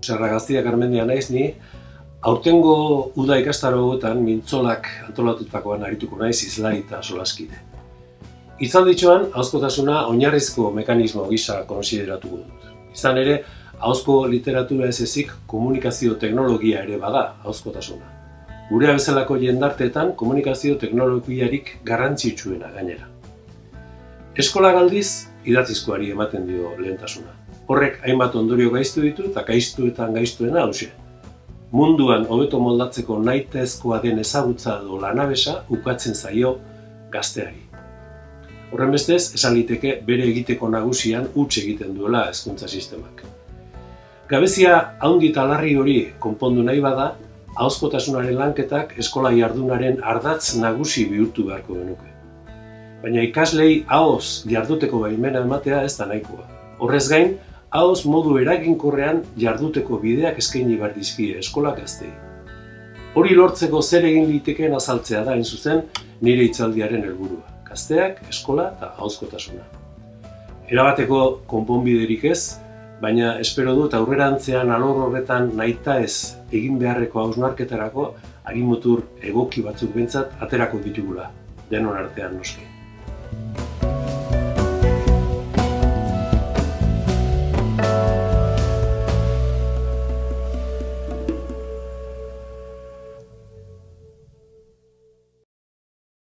Serra Gaztiak Armendia naiz ni, aurtengo uda ikastaroetan mintzolak antolatutakoan arituko naiz hizlari eta solaskide. Hitzalditxoan, ahozkotasuna oinarrizko mekanismo gisa konsideratuko dut. Izan ere, ahozko literatura ez ezik komunikazio teknologia ere bada ahozkotasuna. Gurea bezalako jendarteetan komunikazio teknologiarik garrantzitsuena gainera. Eskola galdiz, idatzizkoari ematen dio lehentasuna. Horrek hainbat ondorio gaiztu ditu eta gaiztuetan gaiztuena hauxe. Munduan hobeto moldatzeko nahitaezkoa den ezagutza edo lanabesa ukatzen zaio gazteari. Horrenbestez, esan liteke bere egiteko nagusian huts egiten duela hezkuntza sistemak. Gabezia handi eta larri hori konpondu nahi bada, ahozkotasunaren lanketak eskola jardunaren ardatz nagusi bihurtu beharko genuke. Baina ikaslei ahoz jarduteko baimena ematea ez da nahikoa. Horrez gain, ahoz modu eraginkorrean jarduteko bideak eskaini behar dizkie eskola gaztei. Hori lortzeko zer egin litekeen azaltzea da hain zuzen nire hitzaldiaren helburua. Gazteak, eskola eta ahozkotasuna. Erabateko konponbiderik ez, baina espero dut aurrerantzean alor horretan nahitaez egin beharreko hausnarketarako agimutur egoki batzuk behintzat aterako ditugula, denon artean noski.